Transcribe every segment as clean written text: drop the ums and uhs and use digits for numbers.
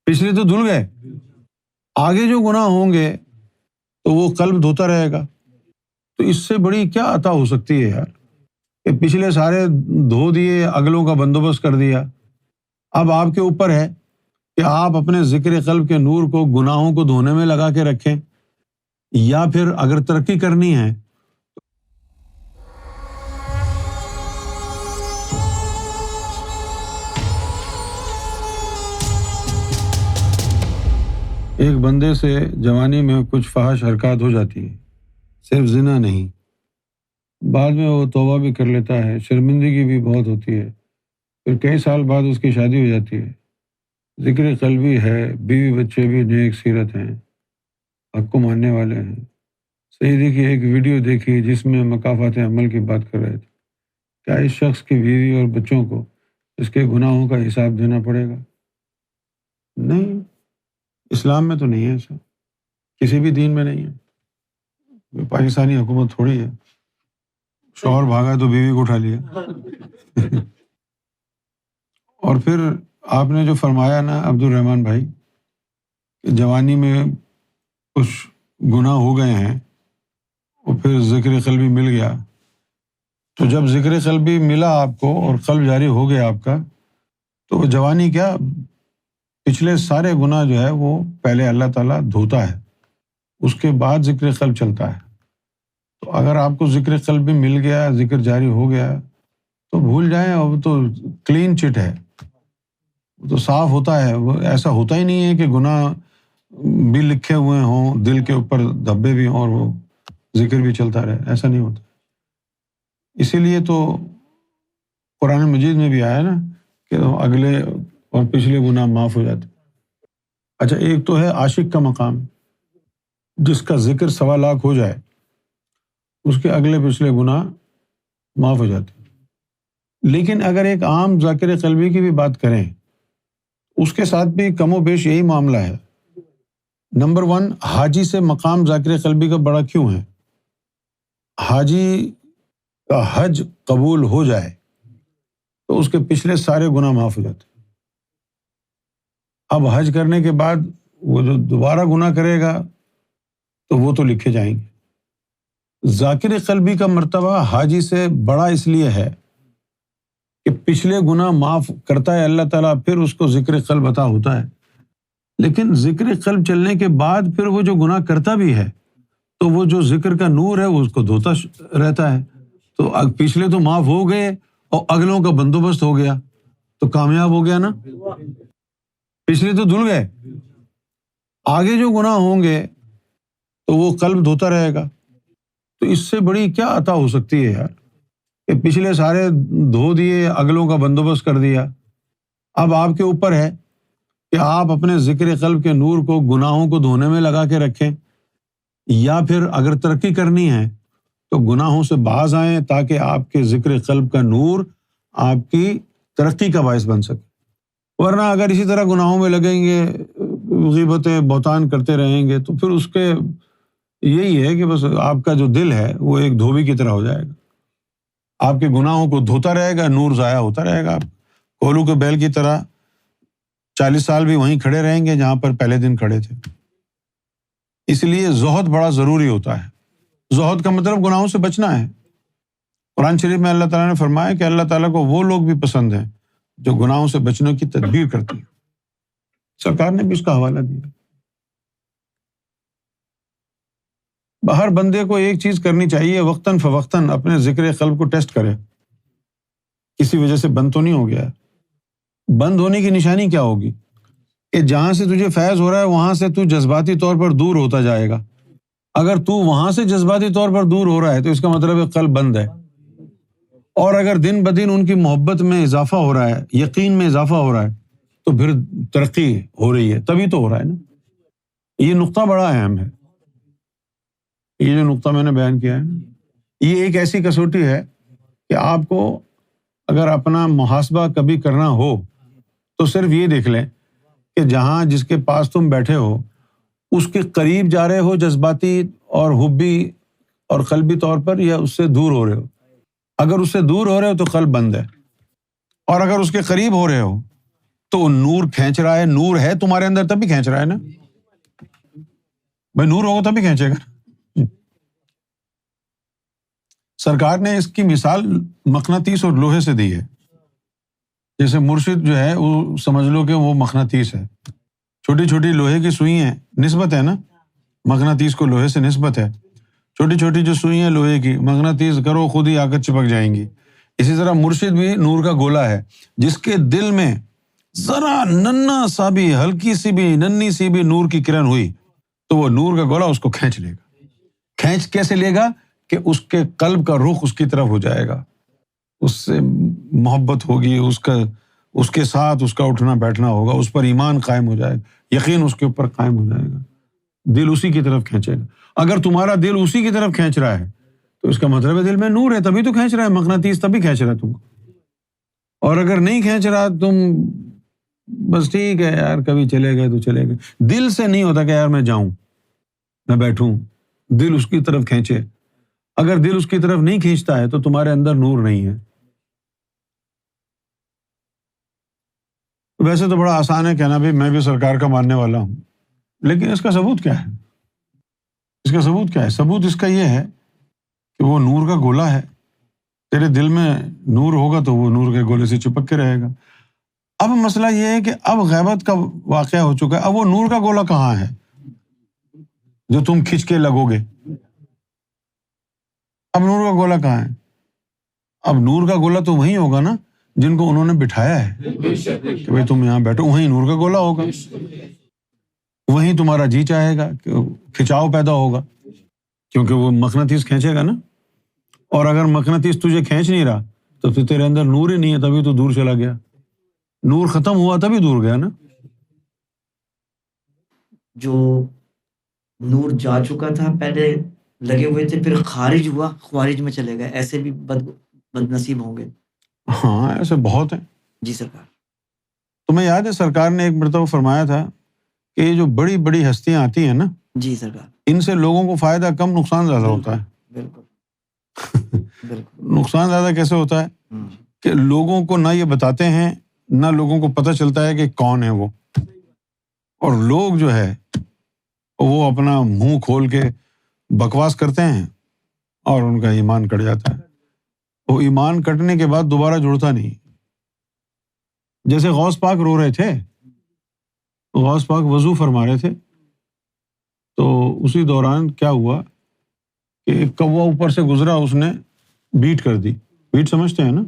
پچھلے تو دھل گئے، آگے جو گناہ ہوں گے تو وہ قلب دھوتا رہے گا۔ تو اس سے بڑی کیا عطا ہو سکتی ہے یار، کہ پچھلے سارے دھو دیے، اگلوں کا بندوبست کر دیا۔ اب آپ کے اوپر ہے کہ آپ اپنے ذکر قلب کے نور کو گناہوں کو دھونے میں لگا کے رکھیں، یا پھر اگر ترقی کرنی ہے ایک بندے سے جوانی میں کچھ فحش حرکات ہو جاتی ہے، صرف زنا نہیں، بعد میں وہ توبہ بھی کر لیتا ہے، شرمندگی بھی بہت ہوتی ہے، پھر کئی سال بعد اس کی شادی ہو جاتی ہے، ذکر قلبی ہے، بیوی بچے بھی نیک سیرت ہیں، حق کو ماننے والے ہیں۔ سیدی کی ایک ویڈیو دیکھی جس میں مکافات عمل کی بات کر رہے تھے، کیا اس شخص کی بیوی اور بچوں کو اس کے گناہوں کا حساب دینا پڑے گا؟ نہیں، اسلام میں تو نہیں ہے ایسا، کسی بھی دین میں نہیں ہے۔ پاکستانی حکومت تھوڑی ہے، شوہر بھاگا تو بیوی کو اٹھا لیا۔ اور پھر آپ نے جو فرمایا نا عبد الرحمن بھائی، کہ جوانی میں کچھ گناہ ہو گئے ہیں اور پھر ذکر قلبی مل گیا، تو جب ذکر قلبی ملا آپ کو اور قلب جاری ہو گیا آپ کا، تو جوانی کیا، پچھلے سارے گناہ جو ہے وہ پہلے اللہ تعالیٰ دھوتا ہے، اس کے بعد ذکر قلب چلتا ہے۔ تو اگر آپ کو ذکر قلب بھی مل گیا، ذکر جاری ہو گیا، تو بھول جائیں، اب تو کلین چٹ ہے، وہ تو صاف ہوتا ہے۔ وہ ایسا ہوتا ہی نہیں ہے کہ گناہ بھی لکھے ہوئے ہوں، دل کے اوپر دھبے بھی ہوں اور وہ ذکر بھی چلتا رہے، ایسا نہیں ہوتا۔ اسی لیے تو قرآن مجید میں بھی آیا نا کہ اگلے اور پچھلے گناہ معاف ہو جاتے۔ اچھا، ایک تو ہے عاشق کا مقام، جس کا ذکر 1.25 لاکھ ہو جائے، اس کے اگلے پچھلے گناہ معاف ہو جاتے۔ لیکن اگر ایک عام ذاکر قلبی کی بھی بات کریں، اس کے ساتھ بھی کم و بیش یہی معاملہ ہے۔ نمبر 1، حاجی سے مقام ذاکر قلبی کا بڑا کیوں ہے؟ حاجی کا حج قبول ہو جائے تو اس کے پچھلے سارے گناہ معاف ہو جاتے۔ اب حج کرنے کے بعد وہ جو دوبارہ گناہ کرے گا تو وہ تو لکھے جائیں گے۔ ذاکر قلبی کا مرتبہ حاجی سے بڑا اس لیے ہے کہ پچھلے گناہ معاف کرتا ہے اللہ تعالیٰ، پھر اس کو ذکر قلب عطا ہوتا ہے۔ لیکن ذکر قلب چلنے کے بعد پھر وہ جو گناہ کرتا بھی ہے تو وہ جو ذکر کا نور ہے وہ اس کو دھوتا رہتا ہے، تو پچھلے تو معاف ہو گئے اور اگلوں کا بندوبست ہو گیا، تو کامیاب ہو گیا نا۔ پچھلے تو دھل گئے، آگے جو گناہ ہوں گے تو وہ قلب دھوتا رہے گا۔ تو اس سے بڑی کیا عطا ہو سکتی ہے یار، کہ پچھلے سارے دھو دیے، اگلوں کا بندوبست کر دیا۔ اب آپ کے اوپر ہے کہ آپ اپنے ذکر قلب کے نور کو گناہوں کو دھونے میں لگا کے رکھیں، یا پھر اگر ترقی کرنی ہے تو گناہوں سے باز آئیں، تاکہ آپ کے ذکر قلب کا نور آپ کی ترقی کا باعث بن سکے۔ ورنہ اگر اسی طرح گناہوں میں لگیں گے، غیبتیں بہتان کرتے رہیں گے، تو پھر اس کے یہی ہے کہ بس آپ کا جو دل ہے وہ ایک دھوبی کی طرح ہو جائے گا، آپ کے گناہوں کو دھوتا رہے گا، نور ضائع ہوتا رہے گا۔ آپ کولو کے بیل کی طرح 40 سال بھی وہیں کھڑے رہیں گے جہاں پر پہلے دن کھڑے تھے۔ اس لیے زہد بڑا ضروری ہوتا ہے۔ زہد کا مطلب گناہوں سے بچنا ہے۔ قرآن شریف میں اللہ تعالیٰ نے فرمایا کہ اللہ تعالیٰ کو وہ لوگ بھی پسند ہیں جو گناہوں سے بچنے کی تدبیر کرتے ہیں۔ سرکار نے بھی اس کا حوالہ دیا۔ ہر بندے کو ایک چیز کرنی چاہیے، وقتاً فوقتاً اپنے ذکر قلب کو ٹیسٹ کرے، کسی وجہ سے بند تو نہیں ہو گیا ہے۔ بند ہونے کی نشانی کیا ہوگی؟ کہ جہاں سے تجھے فیض ہو رہا ہے وہاں سے تو جذباتی طور پر دور ہوتا جائے گا۔ اگر تو وہاں سے جذباتی طور پر دور ہو رہا ہے تو اس کا مطلب ہے قلب بند ہے۔ اور اگر دن بدن ان کی محبت میں اضافہ ہو رہا ہے، یقین میں اضافہ ہو رہا ہے، تو پھر ترقی ہو رہی ہے، تبھی تو ہو رہا ہے نا۔ یہ نقطہ بڑا اہم ہے، یہ جو نقطہ میں نے بیان کیا ہے، یہ ایک ایسی کسوٹی ہے کہ آپ کو اگر اپنا محاسبہ کبھی کرنا ہو تو صرف یہ دیکھ لیں کہ جہاں جس کے پاس تم بیٹھے ہو اس کے قریب جا رہے ہو جذباتی اور حبی اور قلبی طور پر، یا اس سے دور ہو رہے ہو۔ اگر اس سے دور ہو رہے ہو تو قلب بند ہے، اور اگر اس کے قریب ہو رہے ہو تو نور کھینچ رہا ہے، نور ہے تمہارے اندر تب بھی کھینچ رہا ہے نا بھائی، نور ہوگا تب بھی کھینچے گا۔ سرکار نے اس کی مثال مقناطیس اور لوہے سے دی ہے۔ جیسے مرشد جو ہے وہ سمجھ لو کہ وہ مقناطیس ہے، چھوٹی چھوٹی لوہے کی سوئی ہیں، نسبت ہے نا، مقناطیس کو لوہے سے نسبت ہے، چھوٹی چھوٹی جو سوئی ہیں لوہے کی، مقناطیس کرو خود ہی آ کر چپک جائیں گی۔ اسی طرح مرشد بھی نور کا گولا ہے، جس کے دل میں ذرا ننا سا بھی، ہلکی سی بھی، ننی سی بھی نور کی کرن ہوئی تو وہ نور کا گولا اس کو کھینچ لے گا۔ کھینچ کیسے لے گا کہ اس کے قلب کا رخ اس کی طرف ہو جائے گا، اس سے محبت ہوگی، اس کے ساتھ اس کا اٹھنا بیٹھنا ہوگا، اس پر ایمان قائم ہو جائے گا، یقین اس کے اوپر قائم ہو جائے گا، دل اسی کی طرف کھینچے گا۔ اگر تمہارا دل اسی کی طرف کھینچ رہا ہے تو اس کا مطلب ہے دل میں نور ہے، تبھی تو کھینچ رہا ہے، مقناطیس تبھی کھینچ رہا ہے تم کو۔ اور اگر نہیں کھینچ رہا تم بس ٹھیک ہے یار، کبھی چلے گئے تو چلے گئے، دل سے نہیں ہوتا کہ یار میں جاؤں، میں بیٹھوں، دل اس کی طرف کھینچے۔ اگر دل اس کی طرف نہیں کھینچتا ہے تو تمہارے اندر نور نہیں ہے۔ ویسے تو بڑا آسان ہے کہنا بھی میں بھی سرکار کا ماننے والا ہوں، لیکن اس کا ثبوت کیا ہے؟ اس کا ثبوت کیا ہے؟ ثبوت اس کا یہ ہے کہ وہ نور کا گولا ہے، تیرے دل میں نور ہوگا تو وہ نور کے گولے سے چپک کے رہے گا۔ اب مسئلہ یہ ہے کہ اب غیبت کا واقعہ ہو چکا ہے، اب وہ نور کا گولا کہاں ہے جو تم کھینچ کے لگو گے؟ اب نور کا گولا کہاں ہے؟ اب نور کا گولا تو وہی ہوگا نا جن کو انہوں نے بٹھایا ہے کہ بھائی تم یہاں بیٹھو، وہیں نور کا گولا ہوگا، وہیں تمہارا جی چاہے گا، کھچاؤ پیدا ہوگا، کیونکہ وہ مقناطیس کھینچے گا نا۔ اور اگر مقناطیس تجھے کھینچ نہیں رہا تو پھر تیرے اندر نور ہی نہیں ہے، تبھی تو دور چلا گیا، نور ختم ہوا تبھی دور گیا نا۔ جو نور جا چکا تھا، پہلے لگے ہوئے تھے، پھر خارج ہوا، خوارج میں چلے گئے، ایسے بھی بد نصیب ہوں گے۔ ہاں ایسے بہت ہیں۔ جی سرکار۔ تمہیں یاد ہے سرکار نے ایک مرتبہ فرمایا تھا کہ یہ جو بڑی بڑی ہستیاں آتی ہیں نا، جی سرکار، ان سے لوگوں کو فائدہ کم، نقصان زیادہ ہوتا ہے۔ بالکل بالکل۔ نقصان زیادہ کیسے ہوتا ہے کہ لوگوں کو نہ یہ بتاتے ہیں، نہ لوگوں کو پتہ چلتا ہے کہ کون ہے وہ، اور لوگ جو ہے وہ اپنا منہ کھول کے بکواس کرتے ہیں اور ان کا ایمان کٹ جاتا ہے۔ وہ ایمان کٹنے کے بعد دوبارہ جڑتا نہیں۔ جیسے غوث پاک رو رہے تھے، غوث پاک وضو فرما رہے تھے، تو اسی دوران کیا ہوا کہ ایک کوا اوپر سے گزرا، اس نے بیٹ کر دی۔ بیٹ سمجھتے ہیں نا،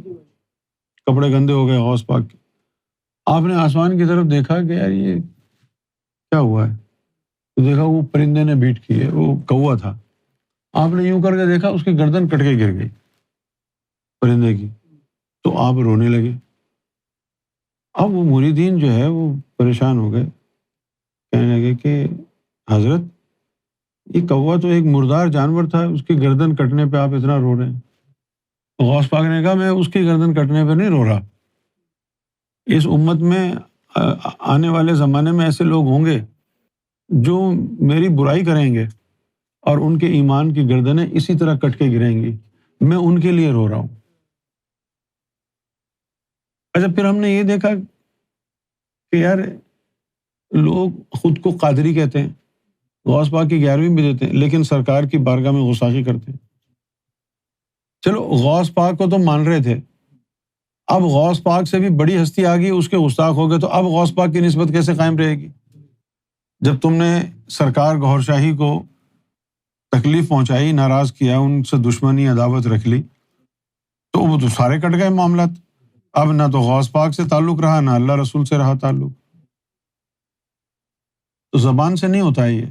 کپڑے گندے ہو گئے غوث پاک کے۔ آپ نے آسمان کی طرف دیکھا کہ یار یہ کیا ہوا ہے، تو دیکھا وہ پرندے نے بیٹ کی ہے، وہ کوا تھا۔ آپ نے یوں کر کے دیکھا، اس کی گردن کٹ کے گر گئی پرندے کی، تو آپ رونے لگے۔ اب وہ مریدین جو ہے وہ پریشان ہو گئے، کہنے لگے کہ حضرت یہ کوا تو ایک مردار جانور تھا، اس کی گردن کٹنے پہ آپ اتنا رو رہے ہیں۔ غوث پاک نے کہا میں اس کی گردن کٹنے پہ نہیں رو رہا، اس امت میں آنے والے زمانے میں ایسے لوگ ہوں گے جو میری برائی کریں گے اور ان کے ایمان کی گردنیں اسی طرح کٹ کے گریں گی، میں ان کے لیے رو رہا ہوں۔ اچھا، پھر ہم نے یہ دیکھا کہ یار لوگ خود کو قادری کہتے ہیں، غوث پاک کی 11ویں بھی دیتے ہیں، لیکن سرکار کی بارگاہ میں غصاخی کرتے ہیں۔ چلو غوث پاک کو تو مان رہے تھے، اب غوث پاک سے بھی بڑی ہستی آ گئی، اس کے گستاخ ہو گئے، تو اب غوث پاک کی نسبت کیسے قائم رہے گی؟ جب تم نے سرکار گوھر شاہی کو تکلیف پہنچائی، ناراض کیا، ان سے دشمنی عداوت رکھ لی، تو وہ تو سارے کٹ گئے معاملات۔ اب نہ تو غوث پاک سے تعلق رہا، نہ اللہ رسول سے رہا تعلق۔ تو زبان سے نہیں ہوتا ہے یہ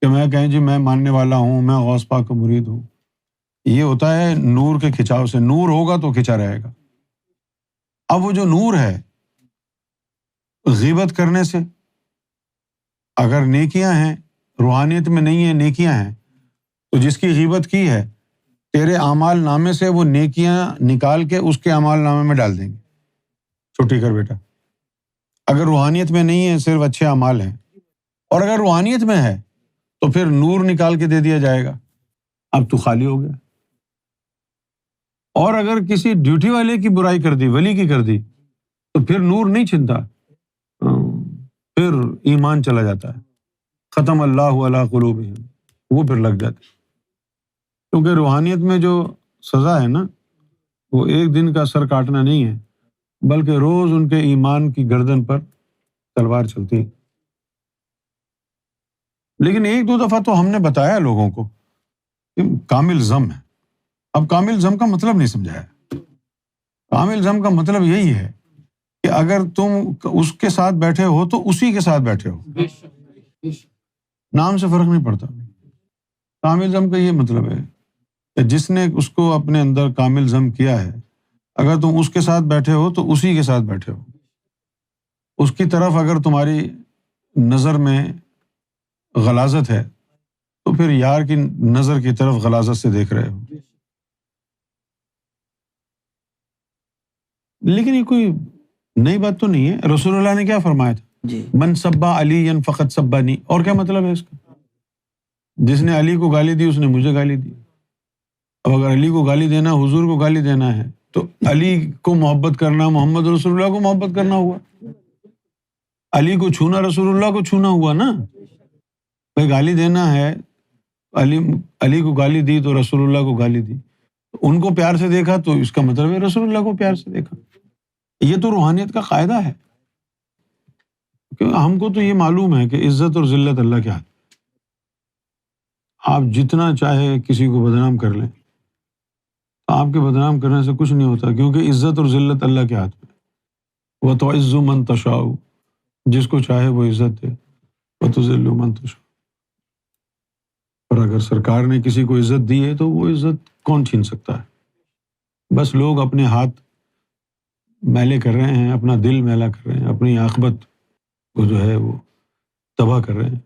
کہ میں کہیں جی میں ماننے والا ہوں، میں غوث پاک کا مرید ہوں۔ یہ ہوتا ہے نور کے کھچاؤ سے، نور ہوگا تو کھچا رہے گا۔ اب وہ جو نور ہے، غیبت کرنے سے، اگر نیکیاں ہیں، روحانیت میں نہیں ہے، نیکیاں ہیں، تو جس کی غیبت کی ہے تیرے اعمال نامے سے وہ نیکیاں نکال کے اس کے اعمال نامے میں ڈال دیں گے، چھٹی کر بیٹا۔ اگر روحانیت میں نہیں ہے، صرف اچھے اعمال ہیں، اور اگر روحانیت میں ہے تو پھر نور نکال کے دے دیا جائے گا، اب تو خالی ہو گیا۔ اور اگر کسی ڈیوٹی والے کی برائی کر دی، ولی کی کر دی، تو پھر نور نہیں چھنتا، پھر ایمان چلا جاتا ہے. ختم اللہ علی قلوبہم، وہ پھر لگ جاتے. کیونکہ روحانیت میں جو سزا ہے نا، وہ ایک دن کا سر کاٹنا نہیں ہے، بلکہ روز ان کے ایمان کی گردن پر تلوار چلتی ہے. لیکن ایک دو دفعہ تو ہم نے بتایا لوگوں کو کہ کامل ضم ہے. اب کامل ضم کا مطلب نہیں سمجھایا. کامل ضم کا مطلب یہی ہے کہ اگر تم اس کے ساتھ بیٹھے ہو تو اسی کے ساتھ بیٹھے ہو، نام سے فرق نہیں پڑتا. کامل ضم کا یہ مطلب ہے کہ جس نے اس کو اپنے اندر کامل ضم کیا ہے، اگر تم اس کے ساتھ بیٹھے ہو تو اسی کے ساتھ بیٹھے ہو. اس کی طرف اگر تمہاری نظر میں غلاظت ہے تو پھر یار کی نظر کی طرف غلاظت سے دیکھ رہے ہو. لیکن یہ کوئی نئی بات تو نہیں ہے. رسول اللہ نے کیا فرمایا تھا؟ جی من سبا علی فقط سبانی. اور کیا مطلب ہے اس کا؟ جس نے علی کو گالی دی اس نے مجھے گالی دی. اب اگر علی کو گالی دینا حضور کو گالی دینا ہے تو علی کو محبت کرنا محمد رسول اللہ کو محبت کرنا ہوا. علی کو چھونا رسول اللہ کو چھونا ہوا نا. بھائی گالی دینا ہے، علی کو گالی دی تو رسول اللہ کو گالی دی. ان کو پیار سے دیکھا تو اس کا مطلب ہے رسول اللہ کو پیار سے دیکھا. یہ تو روحانیت کا قاعدہ ہے. کہ ہم کو تو یہ معلوم ہے کہ عزت اور ذلت اللہ کے ہاتھ. آپ جتنا چاہے کسی کو بدنام کر لیں، آپ کے بدنام کرنے سے کچھ نہیں ہوتا، کیونکہ عزت اور ذلت اللہ کے ہاتھ میں. وَتُعِزُّ مَن تَشَاءُ، جس کو چاہے وہ عزت دے. وَتُذِلُّ مَن تَشَاءُ، اور اگر سرکار نے کسی کو عزت دی ہے تو وہ عزت کون چھین سکتا ہے؟ بس لوگ اپنے ہاتھ میلے کر رہے ہیں، اپنا دل میلا کر رہے ہیں، اپنی عاقبت کو جو ہے وہ تباہ کر رہے ہیں.